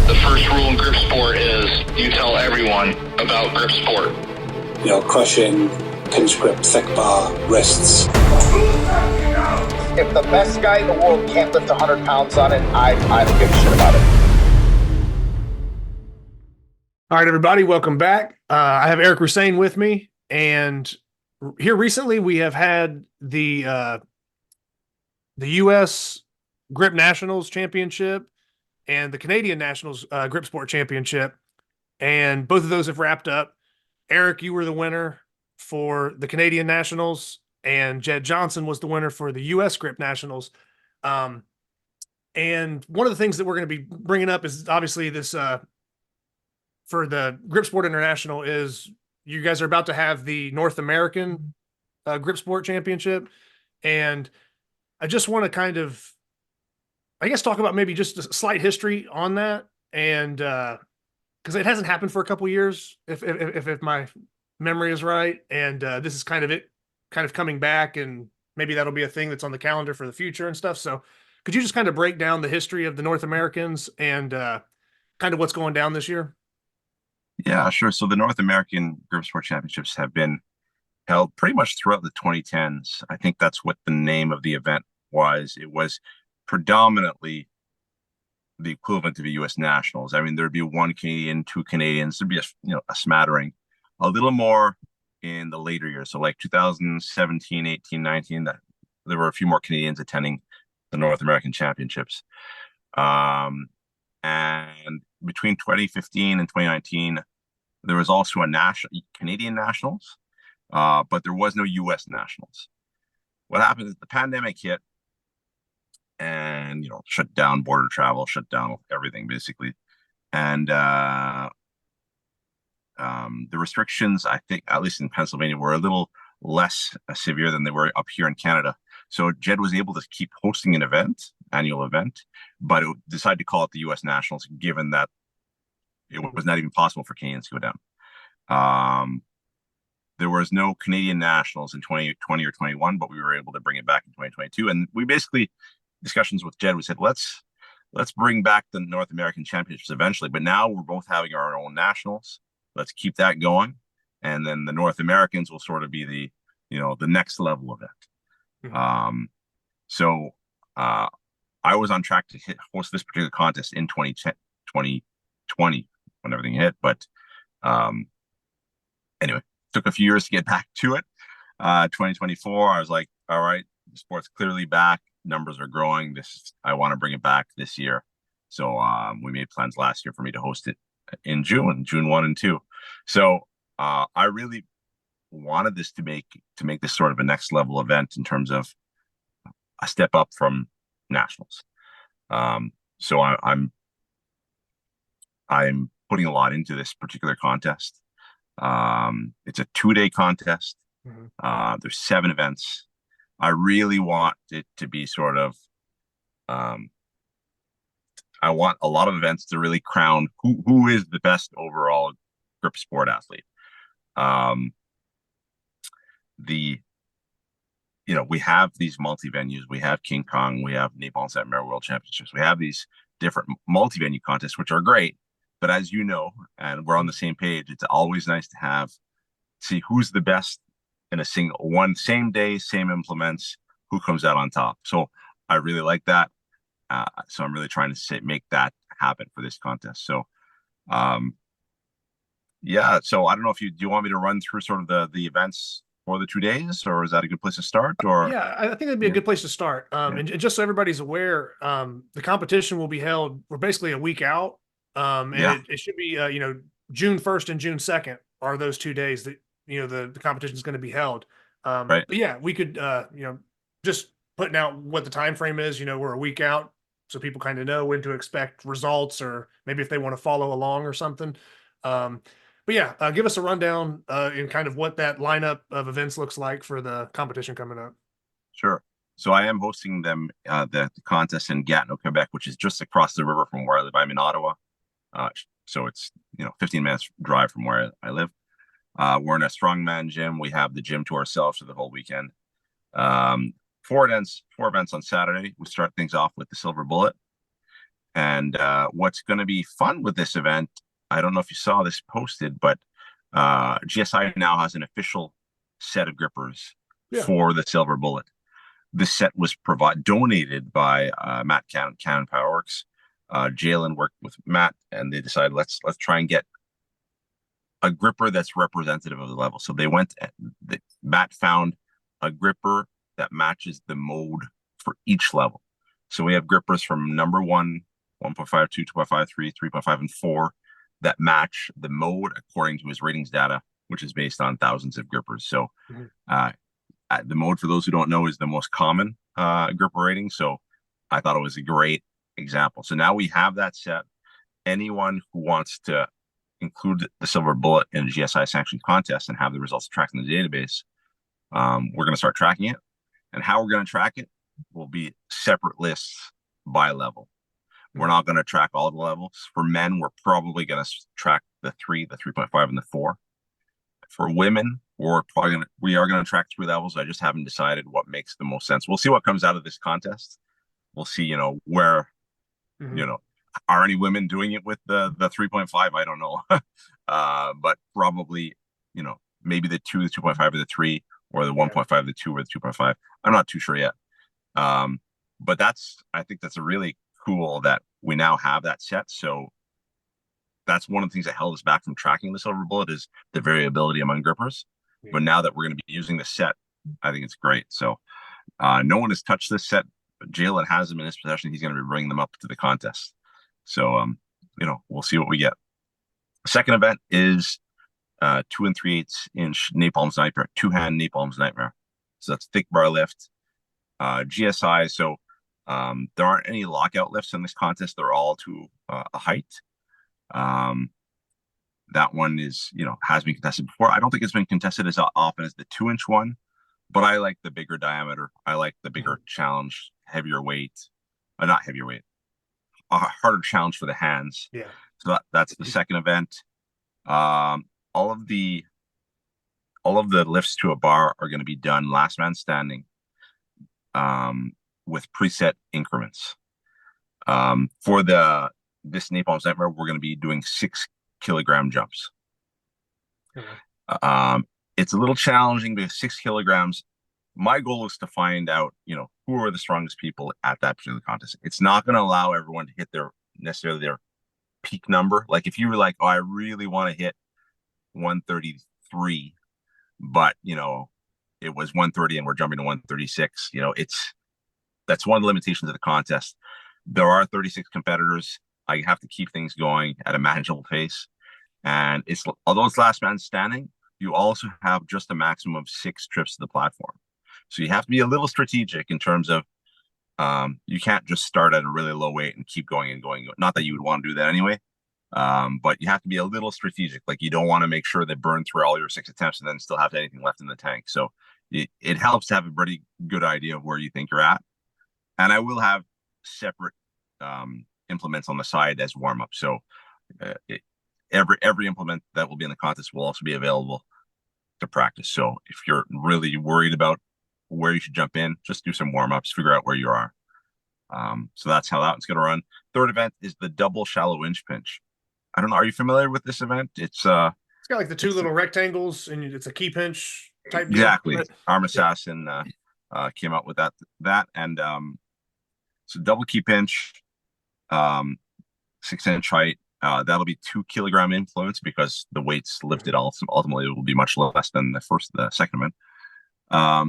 The first rule in grip sport is you tell everyone about grip sport. Crushing, pinch grip, thick bar, wrists. If the best guy in the world can't lift 100 pounds on it, I don't give a shit about it. All right, everybody, welcome back. I have Eric Roussin with me, and here recently we have had the U.S. Grip Nationals Championship and the Canadian Nationals Grip Sport Championship, and both of those have wrapped up. Eric, you were the winner for the Canadian Nationals, and Jed Johnson was the winner for the U.S. Grip Nationals. And one of the things that we're going to be bringing up is obviously this for the Grip Sport International is you guys are about to have the North American Grip Sport Championship, and I just want to kind of, I guess, talk about maybe just a slight history on that, and because it hasn't happened for a couple years, if my memory is right, and this is kind of coming back, and maybe that'll be a thing that's on the calendar for the future and stuff. So, could you just kind of break down the history of the North Americans and kind of what's going down this year? Yeah, sure. So the North American Grip Sport Championships have been held pretty much throughout the 2010s. I think that's what the name of the event was. It was predominantly the equivalent of the U.S. Nationals. I mean, there'd be one Canadian, two Canadians. There'd be a smattering, a little more in the later years. So like 2017, 18, 19, there were a few more Canadians attending the North American Championships. And between 2015 and 2019, there was also a Canadian Nationals, but there was no U.S. Nationals. What happened is the pandemic hit, and shut down border travel, shut down everything basically, and the restrictions, I think, at least in Pennsylvania, were a little less severe than they were up here in Canada. So Jed was able to keep hosting an annual event, but it decided to call it the U.S. Nationals, given that it was not even possible for Canadians to go down. There was no Canadian Nationals in 2020 or 21, but we were able to bring it back in 2022. And we basically, discussions with Jed, we said, let's bring back the North American Championships eventually, but now we're both having our own nationals. Let's keep that going. And then the North Americans will sort of be the next level event. Mm-hmm. So I was on track to host this particular contest in 2020 when everything hit. But anyway, took a few years to get back to it. 2024, I was like, all right, the sport's clearly back. Numbers are growing. I want to bring it back this year. So we made plans last year for me to host it in June 1 and 2. So I really wanted this to make this sort of a next level event in terms of a step up from nationals. So I'm putting a lot into this particular contest. It's a 2-day contest. Mm-hmm. There's 7 events. I really want it to be sort of, I want a lot of events to really crown who is the best overall grip sport athlete. We have these multi-venues. We have King Kong. We have Naples at Mare World Championships. We have these different multi-venue contests, which are great. But as you know, and we're on the same page, it's always nice to see who's the best in a same day, same implements, who comes out on top. So I really like that. So I'm really trying to make that happen for this contest. So, yeah. So I don't know if do you want me to run through sort of the events for the 2 days, or is that a good place to start? Or yeah, I think that'd be a good place to start. And just so everybody's aware, the competition will be held. We're basically a week out. And it should be, June 1st and June 2nd are those 2 days that, the competition is going to be held. Right. But yeah, we could, just putting out what the time frame is, we're a week out, so people kind of know when to expect results, or maybe if they want to follow along or something. But yeah, give us a rundown in kind of what that lineup of events looks like for the competition coming up. Sure. So I am hosting them, the contest in Gatineau, Quebec, which is just across the river from where I live. I'm in Ottawa. So it's, 15 minutes drive from where I live. We're in a strongman gym. We have the gym to ourselves for the whole weekend. 4 events on Saturday. We start things off with the Silver Bullet. And what's going to be fun with this event, I don't know if you saw this posted, but GSI now has an official set of grippers for the Silver Bullet. This set was donated by Matt Cannon Powerworks. Jalen worked with Matt, and they decided let's try and get a gripper that's representative of the level. So they Matt found a gripper that matches the mode for each level. So we have grippers from number 1, 1.5, 2, 2.5, 3, 3.5, and 4 that match the mode according to his ratings data, which is based on thousands of grippers. So the mode, for those who don't know, is the most common gripper rating. So I thought it was a great example. So now we have that set. Anyone who wants to include the Silver Bullet in a GSI sanctioned contest and have the results tracked in the database, we're going to start tracking it. And how we're going to track it will be separate lists by level. We're not going to track all the levels. For men, we're probably going to track the 3, the 3.5, and the 4. For women, we are going to track 3 levels. I just haven't decided what makes the most sense. We'll see what comes out of this contest. We'll see, where, are any women doing it with the 3.5? I don't know. But probably, maybe the 2, the 2.5, or the 3, or the 1.5, the 2, or the 2.5. I'm not too sure yet. But I think that's a really cool that we now have that set. So that's one of the things that held us back from tracking the Silver Bullet is the variability among grippers. But now that we're going to be using the set, I think it's great. So no one has touched this set, but Jalen has them in his possession. He's going to be bringing them up to the contest. So, we'll see what we get. The second event is 2 3/8 inch Napalm's Nightmare, 2-hand Napalm's Nightmare. So that's thick bar lift, GSI. So there aren't any lockout lifts in this contest. They're all to a height. That one is, has been contested before. I don't think it's been contested as often as the 2-inch one, but I like the bigger diameter. I like the bigger challenge, heavier weight, not heavier weight, a harder challenge for the hands. Yeah. So that's the second event. All of the lifts to a bar are going to be done last man standing, with preset increments. For this Napalm's Nightmare, we're going to be doing 6-kilogram jumps. It's a little challenging because 6 kilograms. My goal is to find out, who are the strongest people at that particular contest. It's not going to allow everyone to hit necessarily their peak number. Like if you were like, oh, I really want to hit 133, but it was 130 and we're jumping to 136. That's one of the limitations of the contest. There are 36 competitors. I have to keep things going at a manageable pace. And although it's last man standing, you also have just a maximum of 6 trips to the platform. So you have to be a little strategic in terms of you can't just start at a really low weight and keep going and going. Not that you would want to do that anyway, but you have to be a little strategic. Like you don't want to make sure they burn through all your 6 attempts and then still have anything left in the tank. So it helps to have a pretty good idea of where you think you're at. And I will have separate implements on the side as warm up. So every implement that will be in the contest will also be available to practice. So if you're really worried about where you should jump in, just do some warm ups, figure out where you are. So that's how that one's going to run. Third event is the double shallow inch pinch. I don't know. Are you familiar with this event? It's got like the 2 little rectangles and it's a key pinch type. Exactly. Arm Assassin came out with that. And so double key pinch, 6-inch height. That'll be 2-kilogram influence because the weights lifted ultimately will be much less than the second event.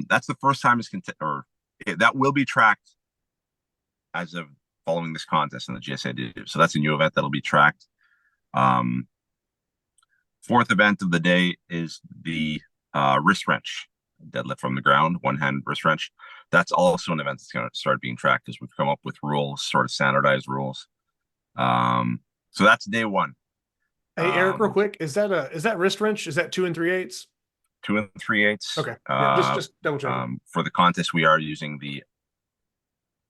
That's the first time that will be tracked as of following this contest in the GSA did. So that's a new event that'll be tracked. Fourth event of the day is the wrist wrench, deadlift from the ground, 1-hand wrist wrench. That's also an event that's going to start being tracked as we've come up with rules, sort of standardized rules. So that's day 1. Hey, Eric, real quick, is that wrist wrench? Is that 2 3/8? 2 3/8. Okay. Just double check. For the contest, we are using the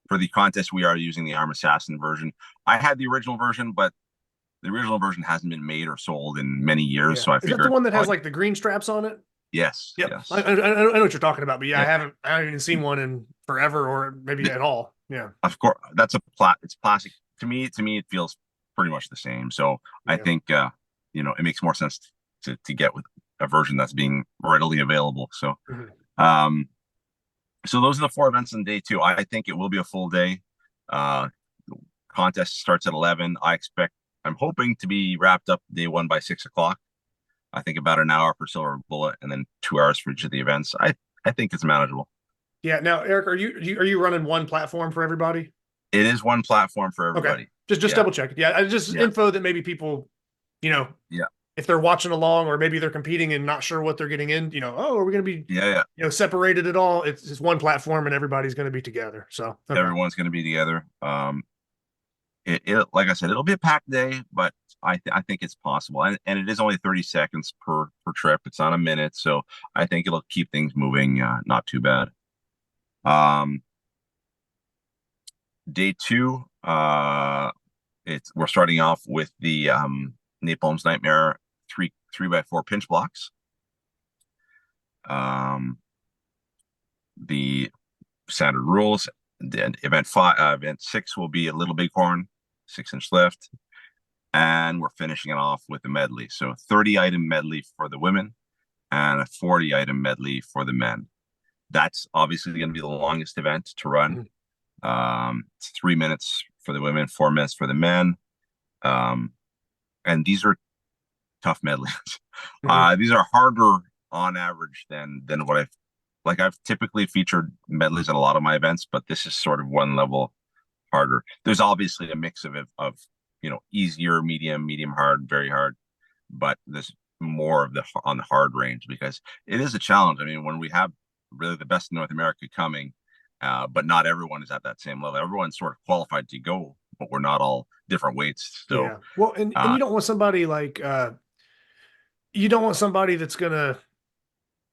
Arm Assassin version. I had the original version, but the original version hasn't been made or sold in many years. So I figured, is that the one that has like the green straps on it? Yes. Yep. Yes. I know what you're talking about, but I haven't even seen one in forever or maybe at all. Yeah. Of course, it's plastic it feels pretty much the same. So I Yeah. think it makes more sense to get with a version that's being readily available. So Mhm. um, so those are the 4 events in day 2. I think it will be a full day. Uh, contest starts at 11. I'm hoping to be wrapped up day 1 by 6 o'clock. I think about an hour for silver bullet, and then 2 hours for each of the events. I think it's manageable. Yeah. Now, Eric, are you running one platform for everybody? It is one platform for Okay. everybody. Just Yeah, double check. Yeah. I just yeah, info that maybe people, you know, yeah, if they're watching along or maybe they're competing and not sure what they're getting in, oh, are we going to be, yeah. separated at all? It's one platform and everybody's going to be together. So, okay. Everyone's going to be together. Like I said, it'll be a packed day, but I think it's possible, and it is only 30 seconds per trip. It's not a minute, so I think it'll keep things moving. Not too bad. Um, Day 2, we're starting off with the Napalm's Nightmare 3x4 pinch blocks. The standard rules. Then event 6 will be a little bighorn, 6-inch lift, and we're finishing it off with a medley. So 30-item medley for the women and a 40-item medley for the men. That's obviously going to be the longest event to run. It's 3 minutes for the women, 4 minutes for the men. And these are tough medleys. These are harder on average than what I've typically featured medleys at a lot of my events, but this is sort of one level harder. There's obviously a mix of easier, medium hard, very hard, but there's more of on the hard range because it is a challenge. I mean, when we have really the best in North America coming, but not everyone is at that same level. Everyone's sort of qualified to go, but we're not all different weights. So Yeah. Well, and you don't want somebody like, you don't want somebody that's going to,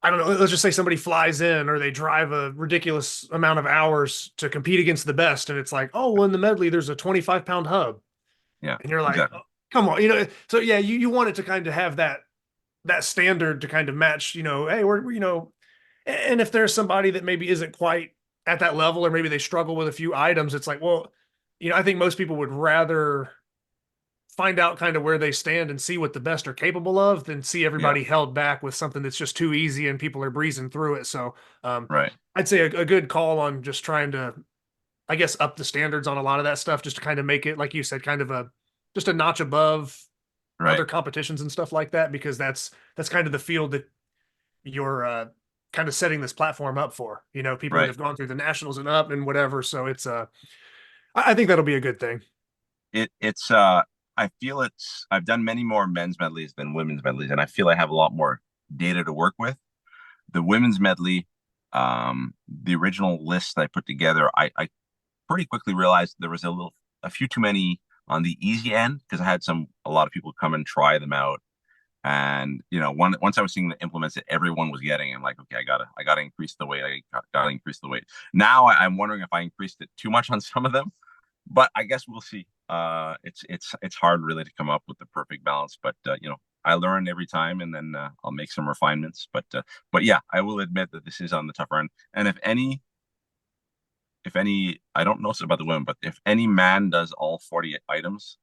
I don't know, let's just say somebody flies in or they drive a ridiculous amount of hours to compete against the best. And it's like, oh, well, in the medley, there's a 25-pound hub. yeah, And you're like, exactly. oh, come on, so yeah, you want it to kind of have that standard to kind of match, hey, and if there's somebody that maybe isn't quite at that level, or maybe they struggle with a few items, it's like, well, I think most people would rather find out kind of where they stand and see what the best are capable of than see Yeah, everybody held back with something that's just too easy and people are breezing through it. So right. I'd say a good call on just trying to, I guess, up the standards on a lot of that stuff, just to kind of make it, like you said, kind of just a notch above Right. other competitions and stuff like that, because that's kind of the field that you're kind of setting this platform up for, people that Right. have gone through the nationals and up and whatever. So it's I think that'll be a good thing. It's I feel I've done many more men's medleys than women's medleys, and I feel I have a lot more data to work with. The women's medley, the original list I put together, I pretty quickly realized there was a few too many on the easy end because I had a lot of people come and try them out. And once I was seeing the implements that everyone was getting, I'm like, okay, I gotta increase the weight. Gotta increase the weight. Now I'm wondering if I increased it too much on some of them, but I guess we'll see. It's hard really to come up with the perfect balance, but I learn every time, and then I'll make some refinements. But yeah, I will admit that this is on the tougher end. And if any, I don't know about the women, but if any man does all 40 items,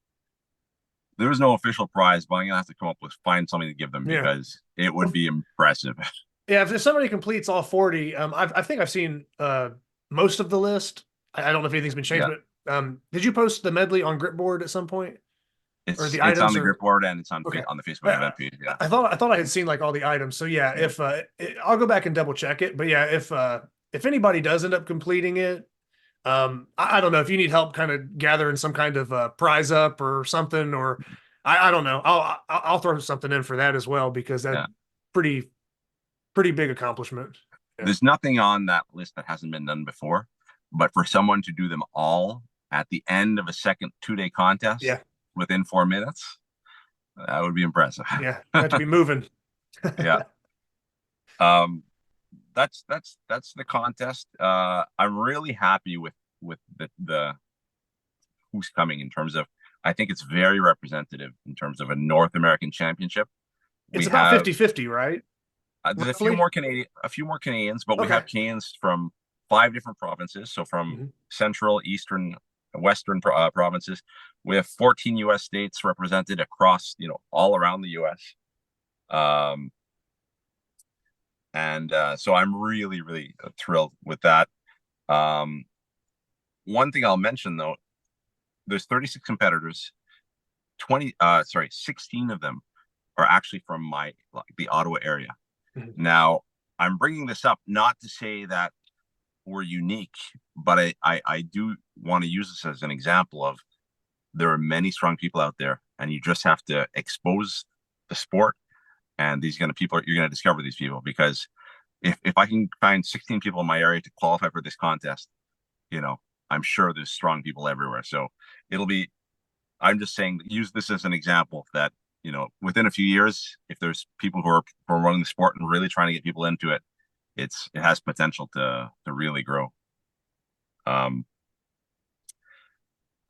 there is no official prize, but I'm gonna have to find something to give them Yeah. because it would be impressive. Yeah, if somebody completes all 40, I think I've seen most of the list. I don't know if anything's been changed, Yeah, but did you post the medley on Gripboard at some point, or the it's on items? the Or grip board and it's okay, on the Facebook event page. Yeah, I thought I had seen like all the items. So yeah, if I'll go back and double check it. But yeah, if anybody does end up completing it, I don't know if you need help kind of gathering some kind of prize up or something, or I don't know. I'll throw something in for that as well, because that yeah. pretty big accomplishment. Yeah. There's nothing on that list that hasn't been done before, but for someone to do them all at the end of a second 2-day contest Yeah. within 4 minutes, that would be impressive. Yeah. You have to be moving. Yeah. Um, that's the contest. I'm really happy with the who's coming in terms of. I think it's very representative in terms of a North American championship. It's We about have 50-50, right? there's Roughly? a few more Canadians, but we Okay. have Canadians from 5 different provinces. So from Mhm. Central, Eastern, Western provinces. We have 14 U.S. states represented across, all around the U.S. So I'm really, really thrilled with that. One thing I'll mention though, there's 36 competitors. 16 of them are actually from the Ottawa area. Mm-hmm. Now, I'm bringing this up not to say that we're unique, but I do want to use this as an example of there are many strong people out there, and you just have to expose the sport, and you're going to discover these people, because if I can find 16 people in my area to qualify for this contest, I'm sure there's strong people everywhere. So I'm just saying, use this as an example that, within a few years, if there's people who are running the sport and really trying to get people into it, it has potential to really grow.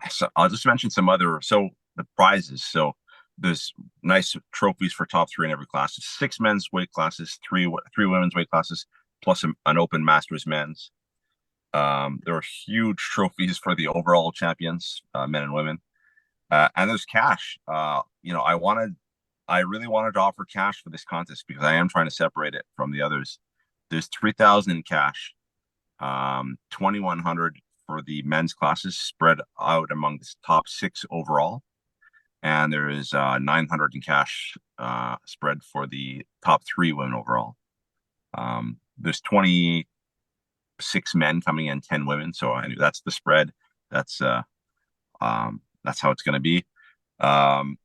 So I'll just mention the prizes. So there's nice trophies for top 3 in every class. 6 men's weight classes, 3 women's weight classes, plus an open masters men's. There are huge trophies for the overall champions, men and women. And there's cash. I really wanted to offer cash for this contest because I am trying to separate it from the others. There's $3,000 in cash, $2,100 for the men's classes spread out among the top 6 overall, and there is $900 in cash spread for the top 3 women overall. There's 26 men coming in, 10 women, so I knew that's the spread. That's how it's going to be. And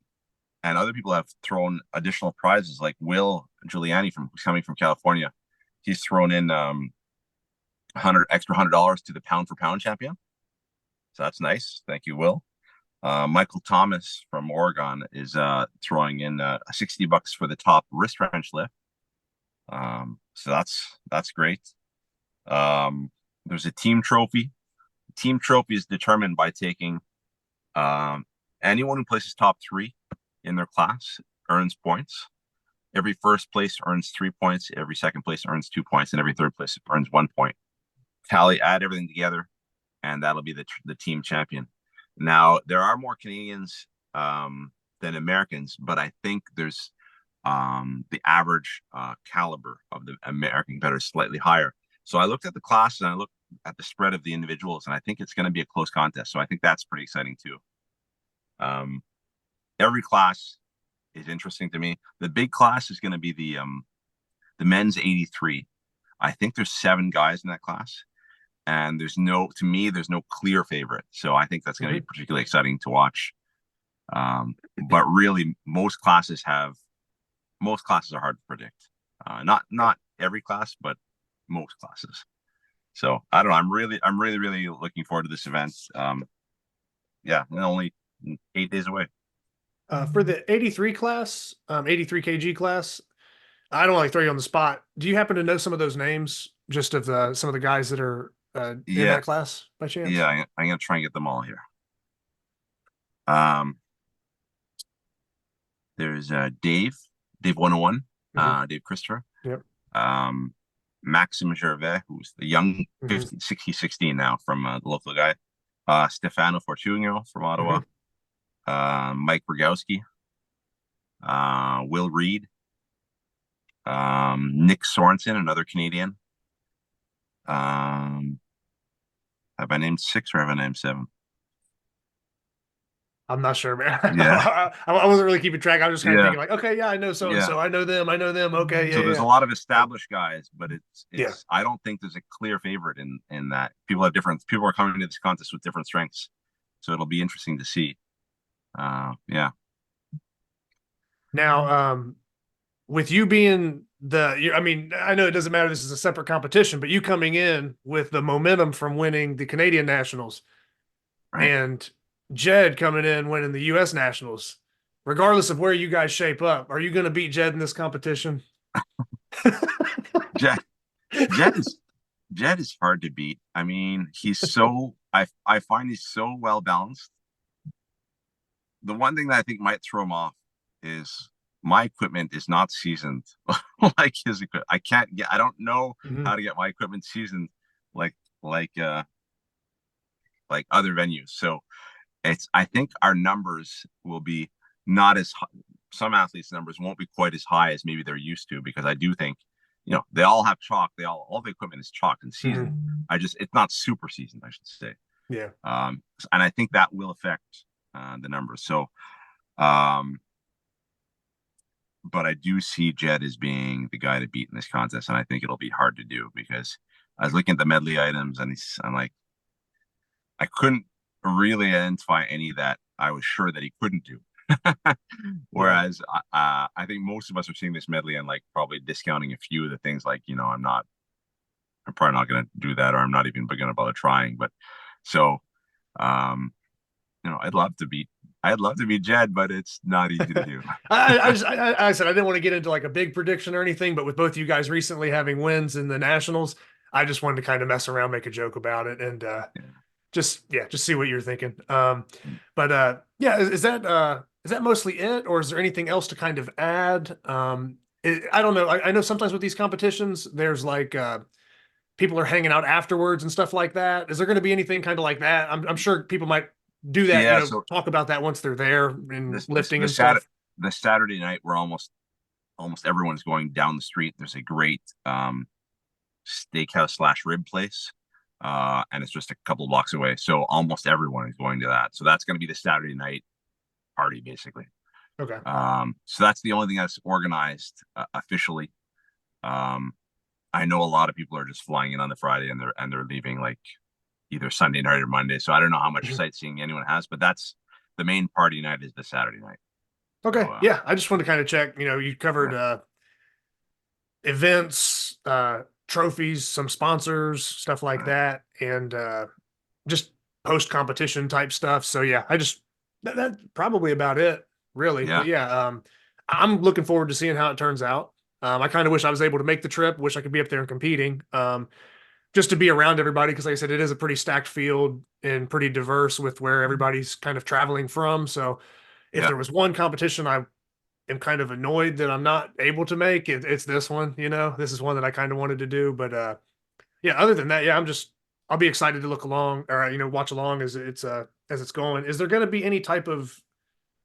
other people have thrown additional prizes, like Will Giuliani who's coming from California. He's thrown in $100 to the pound for pound champion. So that's nice. Thank you, Will. Michael Thomas from Oregon is throwing in $60 for the top wrist wrench lift. So that's great. There's a team trophy. Team trophy is determined by taking anyone who places top 3 in their class earns points. Every first place earns 3 points. Every second place earns 2 points, and every third place earns 1 point. Add everything together, and that'll be the team champion. Now, there are more Canadians than Americans, but I think there's the average caliber of the American competitors slightly higher. So I looked at the classes and I looked at the spread of the individuals, and I think it's going to be a close contest. So I think that's pretty exciting too. Every class is interesting to me. The big class is going to be the men's 83. I think there's 7 guys in that class, and there's no clear favorite. So I think that's going to be particularly exciting to watch. But really, most classes are hard to predict. Not every class, but most classes. So I don't know. I'm really, really looking forward to this event. Only 8 days away. For the 83 class, 83 kg class, I don't like throw you on the spot. Do you happen to know some of those names, just of some of the guys that are in that class by chance? Yeah, I'm going to try and get them all here. There's Dave 101, Dave Christopher. Yep. Maxim Gervais, who's the young 16 now from the local guy. Stefano Fortunio from Ottawa. Mike Rogowski. Will Reed. Nick Sorensen, another Canadian. Have I named 6 or have I named 7? I'm not sure, man. Yeah. I wasn't really keeping track. I was just kind of thinking like, okay, yeah, I know so and so. I know them. Okay, yeah. So there's a lot of established guys, but it's I don't think there's a clear favorite in that. People are coming to this contest with different strengths. So it'll be interesting to see. Now, with you being I know it doesn't matter. This is a separate competition, but you coming in with the momentum from winning the Canadian Nationals, right, and Jed coming in winning the U.S. Nationals, regardless of where you guys shape up, are you going to beat Jed in this competition? Jed is hard to beat. I mean, he's so I find he's so well balanced. The one thing that I think might throw him off is my equipment is not seasoned like his equipment. I don't know how to get my equipment seasoned like like other venues. So I think our numbers will be not as high. Some athletes' numbers won't be quite as high as maybe they're used to, because I do think, they all have chalk. All the equipment is chalked in season. It's not super season, I should say. Yeah. And I think that will affect the numbers. So, but I do see Jed as being the guy to beat in this contest, and I think it'll be hard to do, because I was looking at the medley items, and I'm like, I couldn't really identify any that I was sure that he couldn't do. Whereas I think most of us are seeing this medley and like probably discounting a few of the things, like, I'm probably not going to do that, or I'm not even going to bother trying. But so, I'd love to beat Jed, but it's not easy to do. I said I didn't want to get into like a big prediction or anything, but with both of you guys recently having wins in the nationals, I just wanted to kind of mess around, make a joke about it, and just see what you're thinking. But is that mostly it, or is there anything else to kind of add? I don't know. I know sometimes with these competitions, there's like people are hanging out afterwards and stuff like that. Is there going to be anything kind of like that? I'm sure people might do that. Yeah, so talk about that once they're there and lifting and stuff. The Saturday night, where almost everyone's going down the street. There's a great steakhouse / rib place, and it's just a couple blocks away. So almost everyone is going to that. So that's going to be the Saturday night party, basically. Okay. So that's the only thing that's organized officially. I know a lot of people are just flying in on the Friday, and they're leaving like either Sunday night or Monday. So I don't know how much sightseeing anyone has, but that's the main party night, is the Saturday night. Okay. So, yeah. I just wanted to kind of check, you covered events, trophies, some sponsors, stuff like that, and just post competition type stuff. So yeah, that's probably about it, really. Yeah. But yeah, I'm looking forward to seeing how it turns out. I kind of wish I was able to make the trip, wish I could be up there and competing, just to be around everybody. Cause like I said, it is a pretty stacked field and pretty diverse with where everybody's kind of traveling from. So if there was one competition I am kind of annoyed that I'm not able to make, it's this one. This is one that I kind of wanted to do. But other than that, I'll be excited to look along, or watch along as it's going. Is there going to be any type of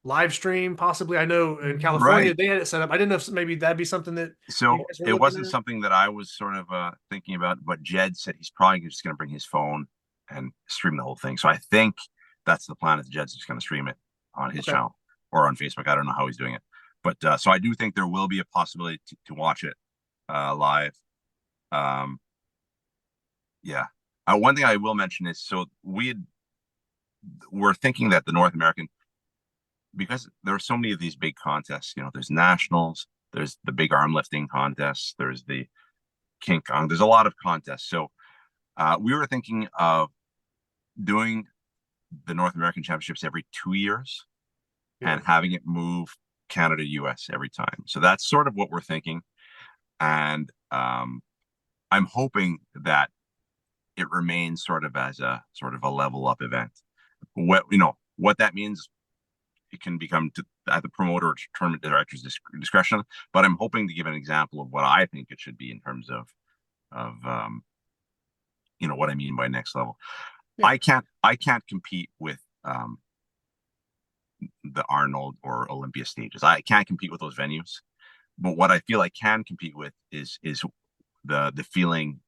live stream possibly? I know in California they had it set up. I didn't know if maybe that'd be something that. So it wasn't something that I was sort of thinking about, but Jed said he's probably just going to bring his phone and stream the whole thing. So I think that's the plan, is Jed's just going to stream it on his channel or on Facebook. I don't know how he's doing it, but so I do think there will be a possibility to watch it live. One thing I will mention is, so we're thinking that the North American, because there are so many of these big contests, there's nationals, there's the big arm lifting contests, there's the King Kong, there's a lot of contests. So we were thinking of doing the North American Championships every 2 years and having it move Canada, US every time. So that's sort of what we're thinking. And I'm hoping that it remains sort of as a level up event. What that means, it can become at the promoter or tournament director's discretion. But I'm hoping to give an example of what I think it should be in terms of what I mean by next level. Yeah. I can't compete with the Arnold or Olympia stages. I can't compete with those venues. But what I feel I can compete with is the feeling,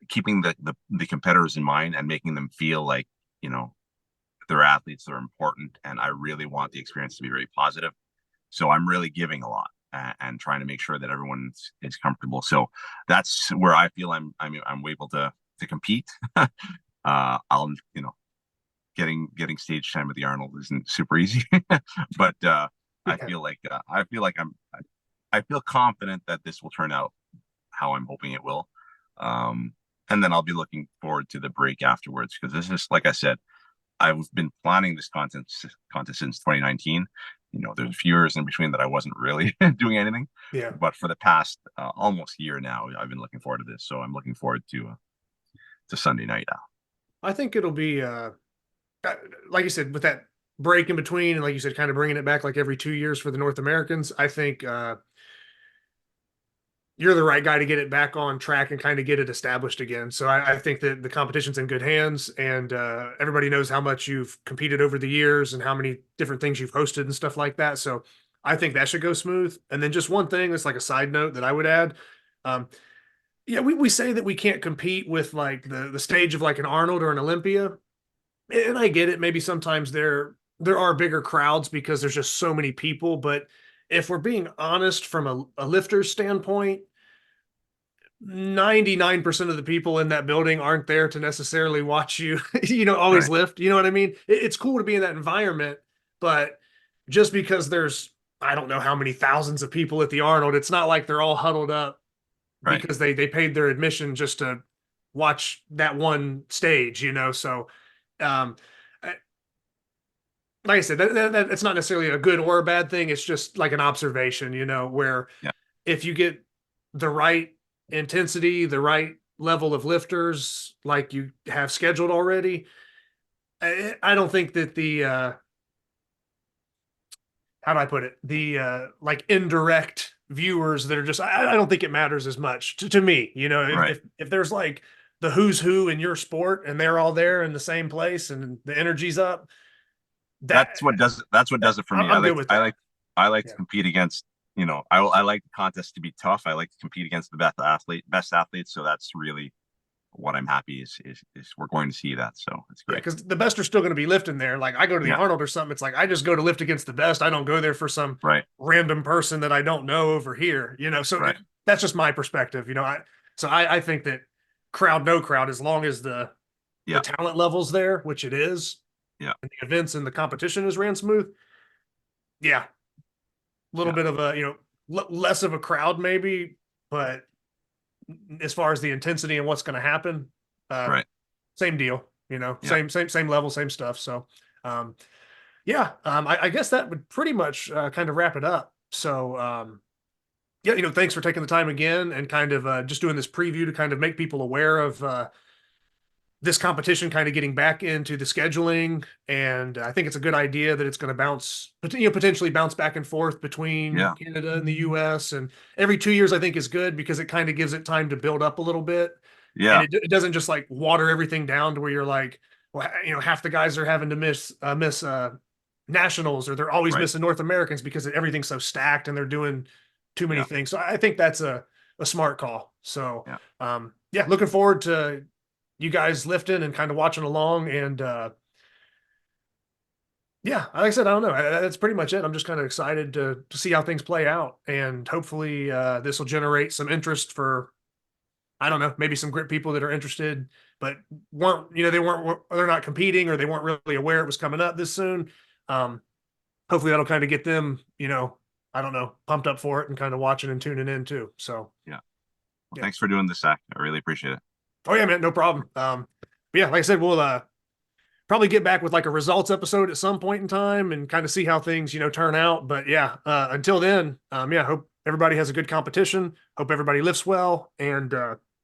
keeping the competitors in mind and making them feel like they're athletes, they're important, and I really want the experience to be very positive. So I'm really giving a lot and trying to make sure that everyone is comfortable. So that's where I feel I'm able to compete. I'll getting stage time at the Arnold isn't super easy, but I feel confident that this will turn out how I'm hoping it will. And then I'll be looking forward to the break afterwards, because this is, like I said, I've been planning this contest since 2019. There's a few years in between that I wasn't really doing anything. Yeah. But for the past almost year now, I've been looking forward to this. So I'm looking forward to Sunday night now. I think it'll be, like you said, with that break in between, and like you said, kind of bringing it back like every 2 years for the North Americans. I think you're the right guy to get it back on track and kind of get it established again. So I think that the competition's in good hands, and everybody knows how much you've competed over the years and how many different things you've hosted and stuff like that. So I think that should go smooth. And then just one thing that's like a side note that I would add. Yeah, we say that we can't compete with like the stage of like an Arnold or an Olympia. And I get it. Maybe sometimes there are bigger crowds because there's just so many people. But if we're being honest from a lifter's standpoint, 99% of the people in that building aren't there to necessarily watch you, always Right. lift. You know what I mean? It's cool to be in that environment, but just because there's, I don't know how many thousands of people at the Arnold, it's not like they're all huddled up Right. because they paid their admission just to watch that one stage, So, um, like I said, that it's not necessarily a good or a bad thing. It's just like an observation, where Yeah. if you get the right intensity, the right level of lifters, like you have scheduled already, I don't think that how do I put it? The like indirect viewers that are just, I don't think it matters as much to me, Right. if there's like the who's who in your sport and they're all there in the same place and the energy's up, that That's what does it for me. I'm good with that. I like to Yeah. compete against, I like the contest to be tough. I like to compete against the best athletes. So that's really what I'm happy is we're going to see that. So it's Yeah, great. because the best are still going to be lifting there. Like I go to the Yeah. Arnold or something, it's like I just go to lift against the best. I don't go there for some Right. random person that I don't know over here. So Right. that's just my perspective. I think that crowd, no crowd, as long as the Yeah. talent level's there, which it is, Yeah. and the events and the competition is ran smooth. Yeah, a little Yeah. bit of a less of a crowd maybe, but as far as the intensity and what's going to happen, Right. same deal. Yeah. Same level, same stuff. So, um, yeah, I guess that would pretty much kind of wrap it up. So, yeah, thanks for taking the time again and kind of just doing this preview to kind of make people aware of this competition kind of getting back into the scheduling. And I think it's a good idea that it's going to potentially bounce back and forth between Yeah. Canada and the US. And every 2 years, I think is good because it kind of gives it time to build up a little bit. And Yeah. it doesn't just like water everything down to where you're like, well, half the guys are having to miss nationals, or they're always Right. missing North Americans because everything's so stacked and they're doing too many Yeah. things. So I think that's a smart call. So, Yeah. yeah, looking forward to you guys lifting and kind of watching along. And yeah, like I said, I don't know. That's pretty much it. I'm just kind of excited to see how things play out, and hopefully this will generate some interest for, I don't know, maybe some grip people that are interested, but they're not competing, or they weren't really aware it was coming up this soon. Hopefully that'll kind of get them, I don't know, pumped up for it and kind of watching and tuning in too. So, Well, yeah. thanks for doing this, Zach. I really appreciate it. Oh yeah, man, no problem. But yeah, like I said, we'll probably get back with like a results episode at some point in time and kind of see how things, turn out. But yeah, until then, yeah, hope everybody has a good competition. Hope everybody lifts well, and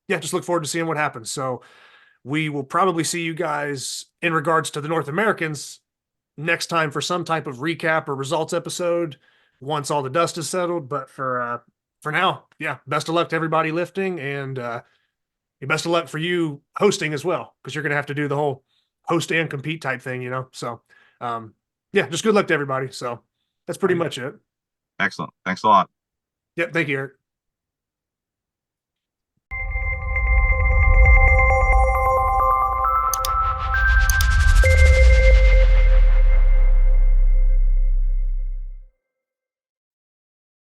yeah, just look forward to seeing what happens. So we will probably see you guys in regards to the North Americans next time for some type of recap or results episode once all the dust is settled. But for now, yeah, best of luck to everybody lifting, and best of luck for you hosting as well, because you're going to have to do the whole host and compete type thing, So, yeah, just good luck to everybody. So that's pretty much it. Excellent. Thanks a lot. Yep. Thank you, Eric.